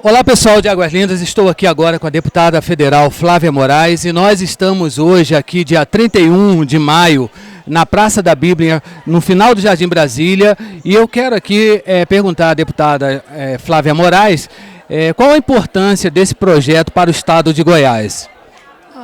Olá pessoal de Águas Lindas, estou aqui agora com a deputada federal Flávia Moraes e nós estamos hoje aqui dia 31 de maio na Praça da Bíblia, no final do Jardim Brasília, e eu quero aqui perguntar à deputada Flávia Moraes qual a importância desse projeto para o estado de Goiás.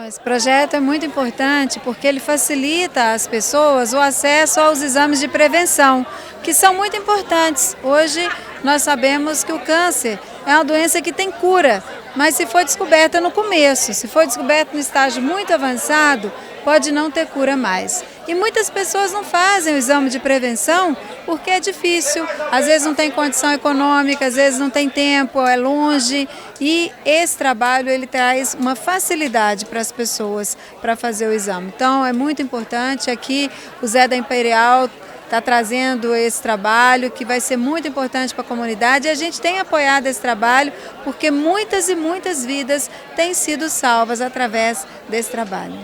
Esse projeto é muito importante porque ele facilita às pessoas o acesso aos exames de prevenção, que são muito importantes. Hoje nós sabemos que o câncer é uma doença que tem cura, mas se for descoberta no começo, se for descoberta no estágio muito avançado, pode não ter cura mais. E muitas pessoas não fazem o exame de prevenção porque é difícil, às vezes não tem condição econômica, às vezes não tem tempo, é longe. E esse trabalho ele traz uma facilidade para as pessoas para fazer o exame. Então é muito importante, aqui o Zé da Imperial está trazendo esse trabalho que vai ser muito importante para a comunidade e a gente tem apoiado esse trabalho porque muitas e muitas vidas têm sido salvas através desse trabalho.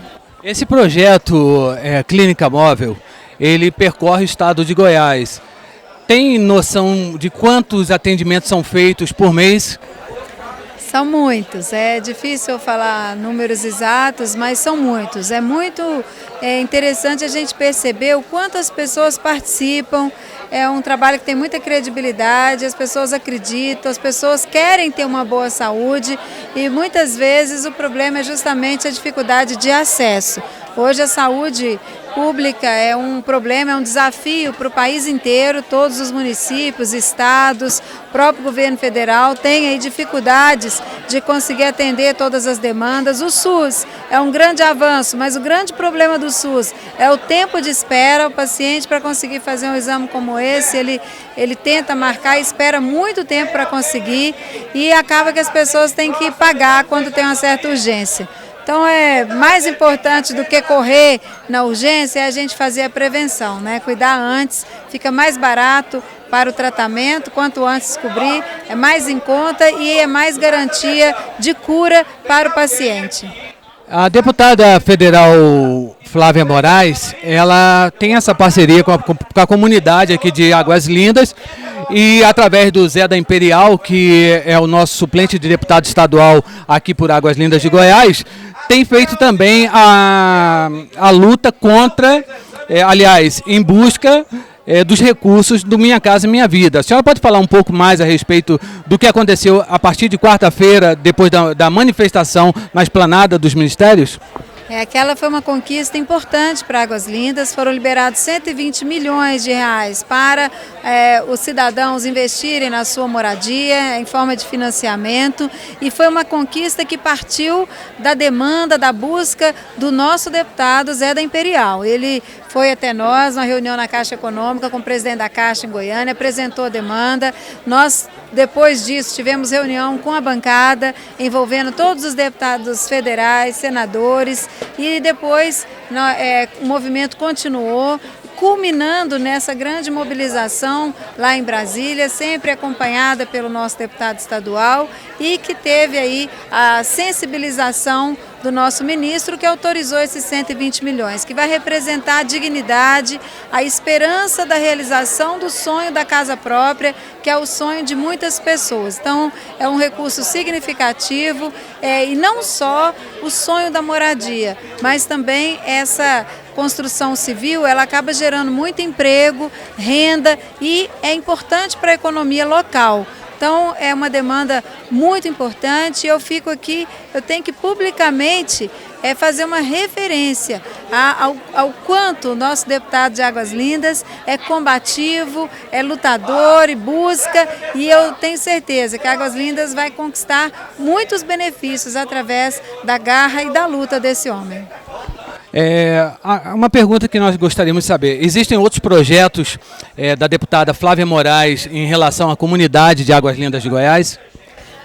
Esse projeto Clínica Móvel, ele percorre o estado de Goiás. Tem noção de quantos atendimentos são feitos por mês? São muitos, é difícil eu falar números exatos, mas são muitos. É muito interessante a gente perceber o quanto as pessoas participam. É um trabalho que tem muita credibilidade, as pessoas acreditam, as pessoas querem ter uma boa saúde e muitas vezes o problema é justamente a dificuldade de acesso. Hoje a saúde pública é um problema, é um desafio para o país inteiro, todos os municípios, estados, o próprio governo federal tem aí dificuldades de conseguir atender todas as demandas. O SUS é um grande avanço, mas o grande problema do SUS é o tempo de espera. O paciente, para conseguir fazer um exame como esse, ele tenta marcar e espera muito tempo para conseguir e acaba que as pessoas têm que pagar quando tem uma certa urgência. Então é mais importante do que correr na urgência é a gente fazer a prevenção, né? Cuidar antes, fica mais barato para o tratamento, quanto antes descobrir, é mais em conta e é mais garantia de cura para o paciente. A deputada federal Flávia Moraes, ela tem essa parceria com a comunidade aqui de Águas Lindas e através do Zé da Imperial, que é o nosso suplente de deputado estadual aqui por Águas Lindas de Goiás, tem feito também a luta contra, em busca dos recursos do Minha Casa Minha Vida. A senhora pode falar um pouco mais a respeito do que aconteceu a partir de quarta-feira, depois da manifestação na esplanada dos ministérios? Aquela foi uma conquista importante para Águas Lindas, foram liberados 120 milhões de reais para os cidadãos investirem na sua moradia em forma de financiamento e foi uma conquista que partiu da demanda, da busca do nosso deputado Zé da Imperial. Ele foi até nós, uma reunião na Caixa Econômica com o presidente da Caixa em Goiânia, apresentou a demanda. Nós, depois disso, tivemos reunião com a bancada, envolvendo todos os deputados federais, senadores, e depois o movimento continuou, culminando nessa grande mobilização lá em Brasília, sempre acompanhada pelo nosso deputado estadual e que teve aí a sensibilização do nosso ministro que autorizou esses 120 milhões, que vai representar a dignidade, a esperança da realização do sonho da casa própria, que é o sonho de muitas pessoas. Então, é um recurso significativo e não só o sonho da moradia, mas também essa construção civil, ela acaba gerando muito emprego, renda e é importante para a economia local. Então é uma demanda muito importante e eu fico aqui, eu tenho que publicamente fazer uma referência ao quanto o nosso deputado de Águas Lindas é combativo, é lutador e busca, e eu tenho certeza que Águas Lindas vai conquistar muitos benefícios através da garra e da luta desse homem. Uma pergunta que nós gostaríamos de saber, existem outros projetos da deputada Flávia Moraes em relação à comunidade de Águas Lindas de Goiás?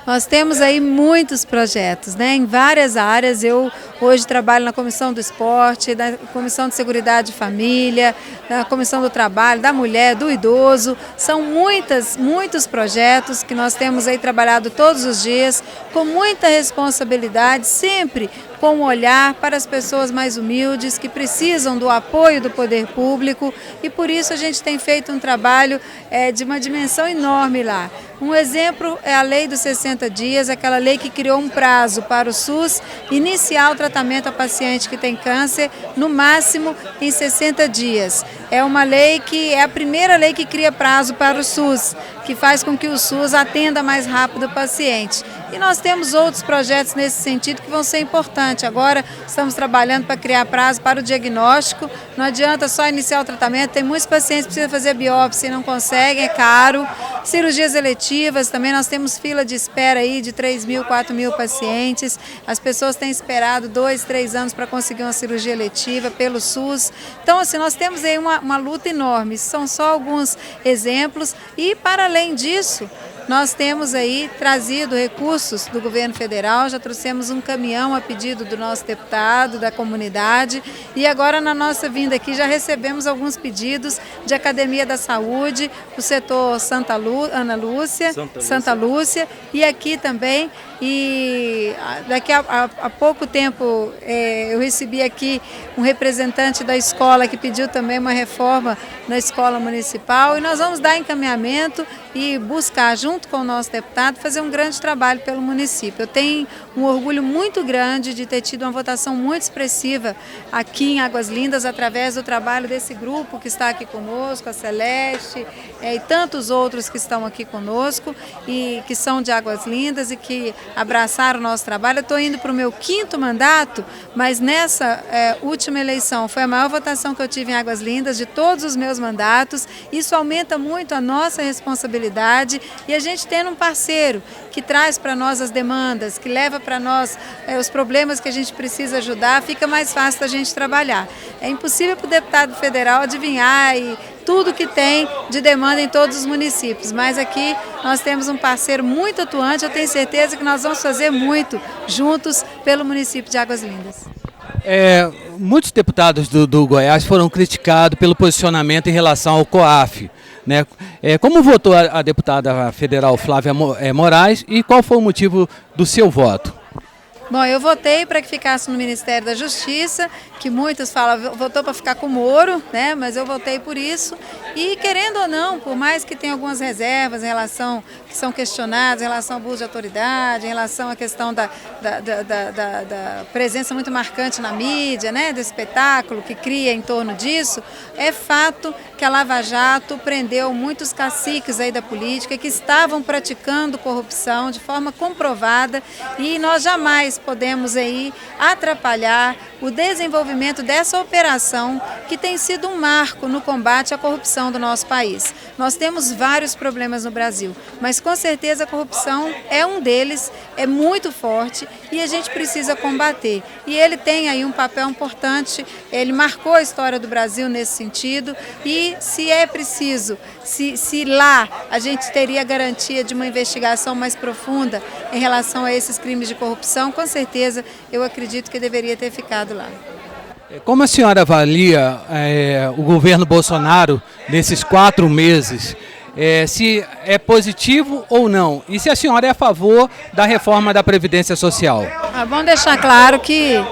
Nós temos aí muitos projetos, né, em várias áreas. Eu hoje trabalho na Comissão do Esporte, na Comissão de Seguridade e Família, na Comissão do Trabalho, da Mulher, do Idoso. São muitos projetos que nós temos aí trabalhado todos os dias, com muita responsabilidade, sempre com um olhar para as pessoas mais humildes, que precisam do apoio do poder público, e por isso a gente tem feito um trabalho de uma dimensão enorme lá. Um exemplo é a lei dos 60 dias, aquela lei que criou um prazo para o SUS iniciar o tratamento a paciente que tem câncer, no máximo em 60 dias. É uma lei que é a primeira lei que cria prazo para o SUS, que faz com que o SUS atenda mais rápido o paciente. E nós temos outros projetos nesse sentido que vão ser importantes. Agora estamos trabalhando para criar prazo para o diagnóstico. Não adianta só iniciar o tratamento, tem muitos pacientes que precisam fazer biópsia e não conseguem, é caro. Cirurgias eletivas, também nós temos fila de espera aí de 3.000, 4.000 pacientes. As pessoas têm esperado 2, 3 anos para conseguir uma cirurgia eletiva pelo SUS. Então, assim, nós temos aí uma luta enorme. São só alguns exemplos e, para além disso, nós temos aí trazido recursos do governo federal, já trouxemos um caminhão a pedido do nosso deputado, da comunidade, e agora na nossa vinda aqui já recebemos alguns pedidos de Academia da Saúde, do setor Santa Lúcia, e aqui também, e daqui a pouco tempo eu recebi aqui um representante da escola que pediu também uma reforma na escola municipal, e nós vamos dar encaminhamento e buscar, junto com o nosso deputado, fazer um grande trabalho pelo município. Eu tenho um orgulho muito grande de ter tido uma votação muito expressiva aqui em Águas Lindas, através do trabalho desse grupo que está aqui conosco, a Celeste e tantos outros que estão aqui conosco e que são de Águas Lindas e que abraçaram o nosso trabalho. Eu estou indo para o meu 5º mandato, mas nessa última eleição foi a maior votação que eu tive em Águas Lindas de todos os meus mandatos. Isso aumenta muito a nossa responsabilidade e a gente tendo um parceiro que traz para nós as demandas, que leva para nós os problemas que a gente precisa ajudar, fica mais fácil da gente trabalhar. É impossível para o deputado federal adivinhar e tudo que tem de demanda em todos os municípios, mas aqui nós temos um parceiro muito atuante, eu tenho certeza que nós vamos fazer muito juntos pelo município de Águas Lindas. Muitos deputados do Goiás foram criticados pelo posicionamento em relação ao COAF, né? Como votou a deputada federal Flávia Moraes e qual foi o motivo do seu voto? Bom, eu votei para que ficasse no Ministério da Justiça, que muitos falam, votou para ficar com o Moro, né? Mas eu votei por isso. E querendo ou não, por mais que tenha algumas reservas em relação, que são questionadas, em relação ao abuso de autoridade, em relação à questão da presença muito marcante na mídia, né? Do espetáculo que cria em torno disso, é fato que a Lava Jato prendeu muitos caciques aí da política que estavam praticando corrupção de forma comprovada e nós jamais podemos aí atrapalhar o desenvolvimento dessa operação que tem sido um marco no combate à corrupção do nosso país. Nós temos vários problemas no Brasil, mas com certeza a corrupção é um deles, é muito forte e a gente precisa combater. E ele tem aí um papel importante, ele marcou a história do Brasil nesse sentido e se é preciso, se lá a gente teria garantia de uma investigação mais profunda em relação a esses crimes de corrupção, com certeza eu acredito que deveria ter ficado lá. Como a senhora avalia o governo Bolsonaro nesses 4 meses? Se é positivo ou não? E se a senhora é a favor da reforma da Previdência Social? É bom deixar claro que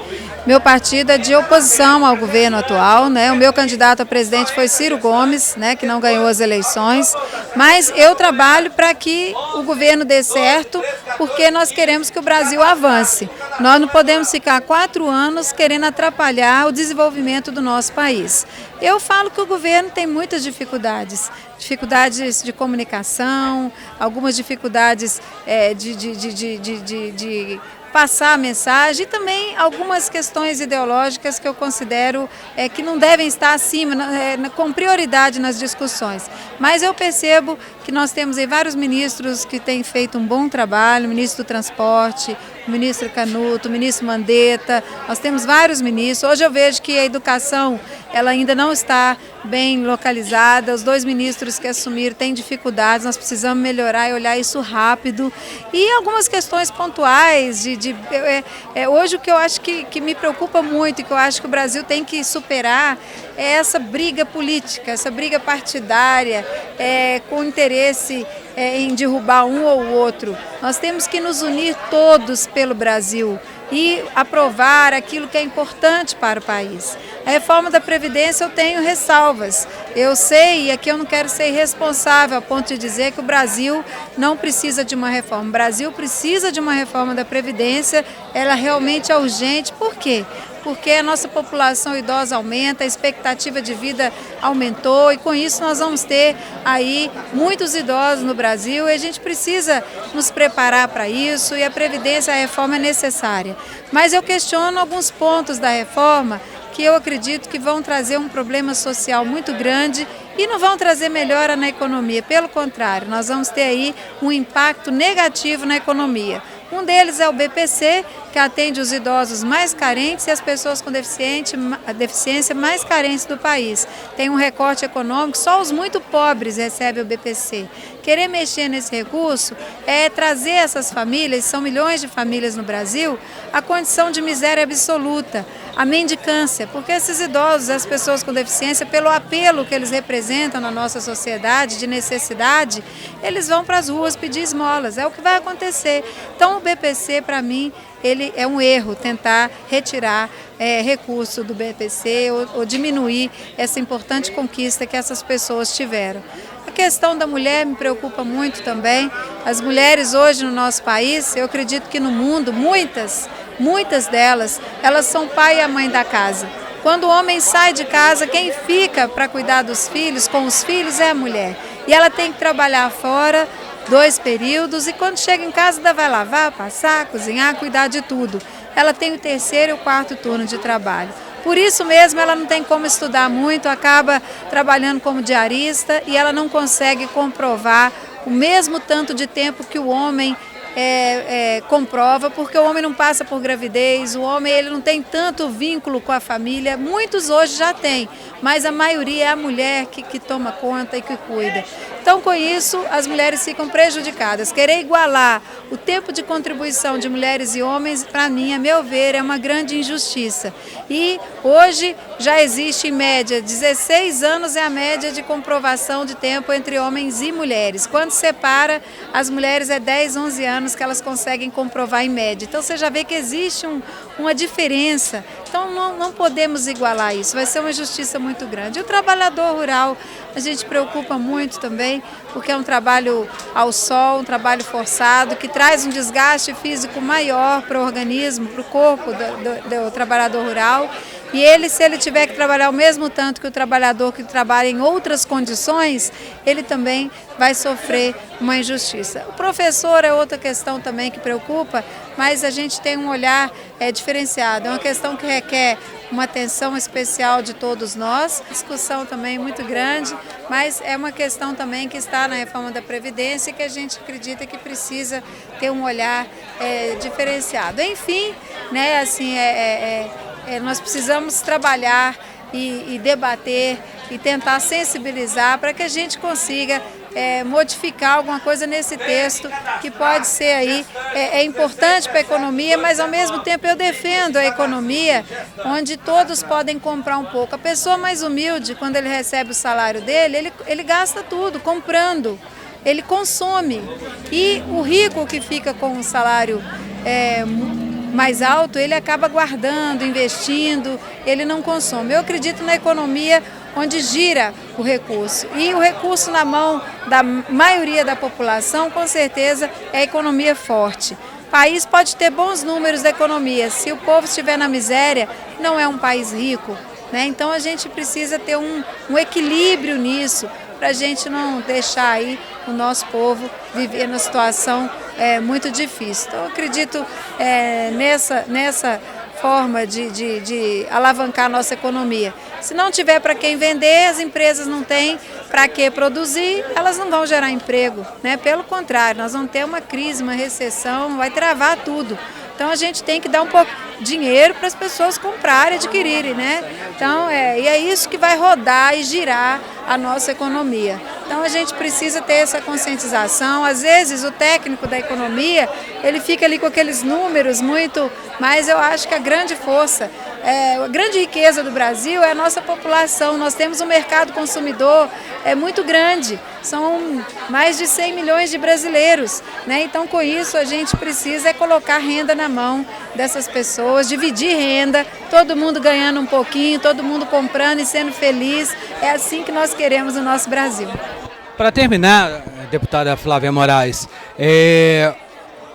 meu partido é de oposição ao governo atual, né? O meu candidato a presidente foi Ciro Gomes, né, que não ganhou as eleições, mas eu trabalho para que o governo dê certo, porque nós queremos que o Brasil avance. Nós não podemos ficar 4 anos querendo atrapalhar o desenvolvimento do nosso país. Eu falo que o governo tem muitas dificuldades de comunicação, algumas dificuldades de passar a mensagem e também algumas questões ideológicas que eu considero que não devem estar acima, com prioridade nas discussões. Mas eu percebo que nós temos aí vários ministros que têm feito um bom trabalho, o ministro do Transporte, o ministro Canuto, o ministro Mandetta, nós temos vários ministros. Hoje eu vejo que a educação ela ainda não está bem localizada, os 2 ministros que assumiram têm dificuldades, nós precisamos melhorar e olhar isso rápido. E algumas questões pontuais, hoje o que eu acho que me preocupa muito e que eu acho que o Brasil tem que superar é essa briga política, essa briga partidária, com interesse em derrubar um ou outro. Nós temos que nos unir todos pelo Brasil e aprovar aquilo que é importante para o país. A reforma da Previdência eu tenho ressalvas. Eu sei, e aqui eu não quero ser irresponsável a ponto de dizer que o Brasil não precisa de uma reforma. O Brasil precisa de uma reforma da Previdência, ela realmente é urgente. Por quê? Porque a nossa população idosa aumenta, a expectativa de vida aumentou e com isso nós vamos ter aí muitos idosos no Brasil e a gente precisa nos preparar para isso e a Previdência, a reforma é necessária. Mas eu questiono alguns pontos da reforma que eu acredito que vão trazer um problema social muito grande e não vão trazer melhora na economia. Pelo contrário, nós vamos ter aí um impacto negativo na economia. Um deles é o BPC, que atende os idosos mais carentes e as pessoas com deficiência mais carentes do país. Tem um recorte econômico, só os muito pobres recebem o BPC. Querer mexer nesse recurso é trazer essas famílias, são milhões de famílias no Brasil, a condição de miséria absoluta, a mendicância, porque esses idosos, as pessoas com deficiência, pelo apelo que eles representam na nossa sociedade de necessidade, eles vão para as ruas pedir esmolas, é o que vai acontecer. Então o BPC, para mim, ele é um erro tentar retirar recurso do BPC ou diminuir essa importante conquista que essas pessoas tiveram. A questão da mulher me preocupa muito também. As mulheres hoje no nosso país, eu acredito que no mundo, muitas delas, elas são o pai e a mãe da casa. Quando o homem sai de casa, quem fica para cuidar dos filhos, com os filhos, é a mulher. E ela tem que trabalhar fora 2 períodos e quando chega em casa ainda vai lavar, passar, cozinhar, cuidar de tudo. Ela tem o 3º e o 4º turno de trabalho. Por isso mesmo ela não tem como estudar muito, acaba trabalhando como diarista e ela não consegue comprovar o mesmo tanto de tempo que o homem comprova, porque o homem não passa por gravidez, o homem ele não tem tanto vínculo com a família, muitos hoje já têm, mas a maioria é a mulher que toma conta e que cuida. Então, com isso, as mulheres ficam prejudicadas. Querer igualar o tempo de contribuição de mulheres e homens, para mim, a meu ver, é uma grande injustiça. E hoje já existe, em média, 16 anos é a média de comprovação de tempo entre homens e mulheres. Quando separa, as mulheres é 10, 11 anos que elas conseguem comprovar em média. Então, você já vê que existe uma diferença. Então, não podemos igualar isso. Vai ser uma injustiça muito grande. E o trabalhador rural, a gente preocupa muito também, porque é um trabalho ao sol, um trabalho forçado, que traz um desgaste físico maior para o organismo, para o corpo do trabalhador rural. E ele, se ele tiver que trabalhar o mesmo tanto que o trabalhador que trabalha em outras condições, ele também vai sofrer uma injustiça. O professor é outra questão também que preocupa, mas a gente tem um olhar diferenciado. É uma questão que requer uma atenção especial de todos nós, discussão também muito grande, mas é uma questão também que está na reforma da Previdência e que a gente acredita que precisa ter um olhar diferenciado. Enfim, né, assim, nós precisamos trabalhar e debater e tentar sensibilizar para que a gente consiga modificar alguma coisa nesse texto que pode ser aí, importante para a economia, mas ao mesmo tempo eu defendo a economia onde todos podem comprar um pouco. A pessoa mais humilde, quando ele recebe o salário dele, ele gasta tudo comprando, ele consome. E o rico que fica com um salário mais alto, ele acaba guardando, investindo, ele não consome. Eu acredito na economia onde gira o recurso. E o recurso na mão da maioria da população, com certeza, é a economia forte. O país pode ter bons números da economia, se o povo estiver na miséria, não é um país rico, né? Então a gente precisa ter um equilíbrio nisso, para a gente não deixar aí o nosso povo viver numa situação muito difícil. Então eu acredito nessa forma de alavancar a nossa economia. Se não tiver para quem vender, as empresas não têm para que produzir, elas não vão gerar emprego, né? Pelo contrário, nós vamos ter uma crise, uma recessão, vai travar tudo. Então a gente tem que dar um pouco de dinheiro para as pessoas comprarem, adquirirem, né? Então, e é isso que vai rodar e girar a nossa economia. Então a gente precisa ter essa conscientização. Às vezes o técnico da economia, ele fica ali com aqueles números muito, mas eu acho que a grande força a grande riqueza do Brasil é a nossa população. Nós temos um mercado consumidor muito grande, são mais de 100 milhões de brasileiros, né? Então, com isso, a gente precisa colocar renda na mão dessas pessoas, dividir renda, todo mundo ganhando um pouquinho, todo mundo comprando e sendo feliz. É assim que nós queremos o nosso Brasil. Para terminar, deputada Flávia Moraes,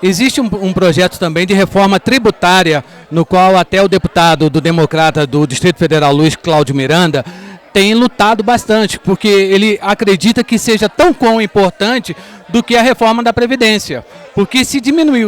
existe um projeto também de reforma tributária, no qual até o deputado do Democrata do Distrito Federal, Luiz Cláudio Miranda, tem lutado bastante, porque ele acredita que seja tão importante do que a reforma da Previdência. Porque se diminuir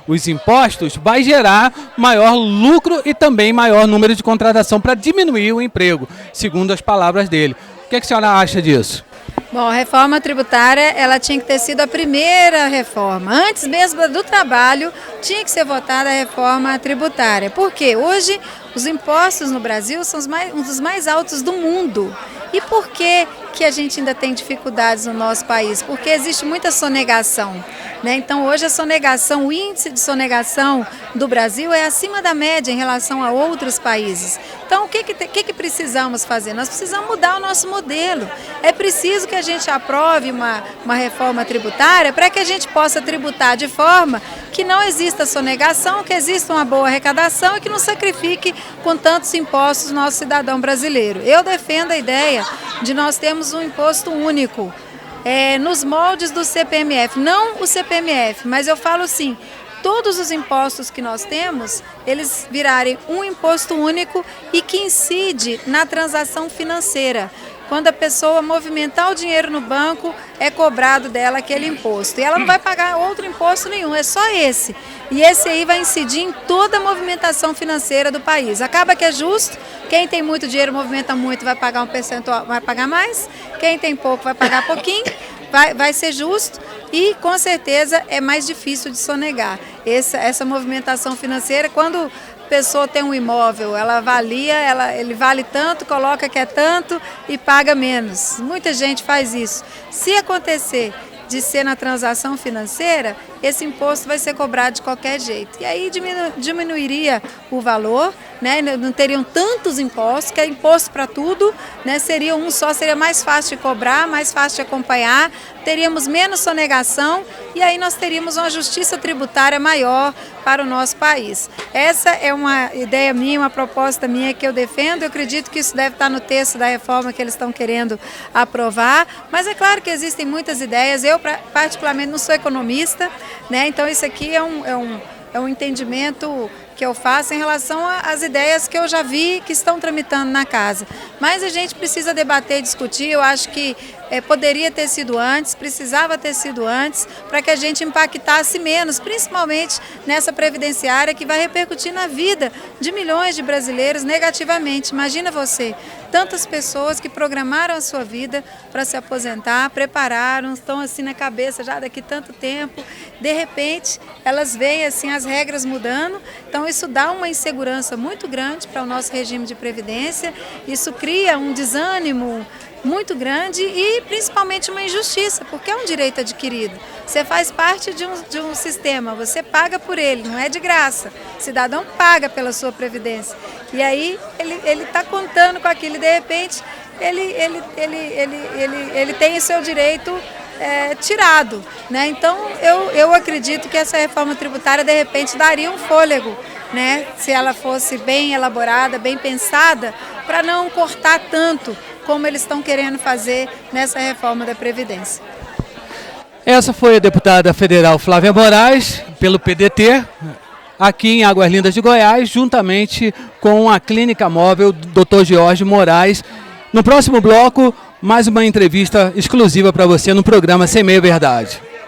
os impostos, vai gerar maior lucro e também maior número de contratação para diminuir o emprego, segundo as palavras dele. O que a senhora acha disso? Bom, a reforma tributária, ela tinha que ter sido a primeira reforma. Antes mesmo do trabalho, tinha que ser votada a reforma tributária. Por quê? Hoje, os impostos no Brasil são um dos mais altos do mundo. E por que a gente ainda tem dificuldades no nosso país? Porque existe muita sonegação, né? Então, hoje a sonegação, o índice de sonegação do Brasil é acima da média em relação a outros países. Então, o que precisamos fazer? Nós precisamos mudar o nosso modelo. É preciso que a gente aprove uma reforma tributária para que a gente possa tributar de forma que não exista sonegação, que exista uma boa arrecadação e que não sacrifique com tantos impostos o nosso cidadão brasileiro. Eu defendo a ideia de nós termos um imposto único nos moldes do CPMF, não o CPMF, mas eu falo assim, todos os impostos que nós temos, eles virarem um imposto único e que incide na transação financeira. Quando a pessoa movimentar o dinheiro no banco, é cobrado dela aquele imposto. E ela não vai pagar outro imposto nenhum, é só esse. E esse aí vai incidir em toda a movimentação financeira do país. Acaba que é justo, quem tem muito dinheiro movimenta muito, vai pagar um percentual, vai pagar mais. Quem tem pouco vai pagar pouquinho, vai ser justo. E com certeza é mais difícil de sonegar. Essa movimentação financeira, quando a pessoa tem um imóvel, ela avalia, ele vale tanto, coloca que é tanto e paga menos. Muita gente faz isso. Se acontecer de ser na transação financeira, esse imposto vai ser cobrado de qualquer jeito. E aí diminuiria o valor, né? Não teriam tantos impostos, que é imposto para tudo, né? Seria um só, seria mais fácil de cobrar, mais fácil de acompanhar, teríamos menos sonegação e aí nós teríamos uma justiça tributária maior para o nosso país. Essa é uma ideia minha, uma proposta minha que eu defendo. Eu acredito que isso deve estar no texto da reforma que eles estão querendo aprovar, mas é claro que existem muitas ideias. Eu, particularmente, não sou economista, né? Então isso aqui é um entendimento que eu faço em relação às ideias que eu já vi que estão tramitando na casa. Mas a gente precisa debater e discutir. Eu acho que poderia ter sido antes, precisava ter sido antes, para que a gente impactasse menos, principalmente nessa previdenciária que vai repercutir na vida de milhões de brasileiros negativamente. Imagina você, tantas pessoas que programaram a sua vida para se aposentar, prepararam, estão assim na cabeça já daqui tanto tempo, de repente elas veem assim as regras mudando, então isso dá uma insegurança muito grande para o nosso regime de previdência, isso cria um desânimo muito grande e principalmente uma injustiça, porque é um direito adquirido. Você faz parte de um sistema, você paga por ele, não é de graça. O cidadão paga pela sua previdência. E aí ele está contando com aquilo e de repente ele tem o seu direito tirado, né? Então eu acredito que essa reforma tributária de repente daria um fôlego, né? Se ela fosse bem elaborada, bem pensada, para não cortar tanto como eles estão querendo fazer nessa reforma da Previdência. Essa foi a deputada federal Flávia Moraes, pelo PDT, aqui em Águas Lindas de Goiás, juntamente com a clínica móvel Dr. Jorge Moraes. No próximo bloco, mais uma entrevista exclusiva para você no programa Sem Meia Verdade.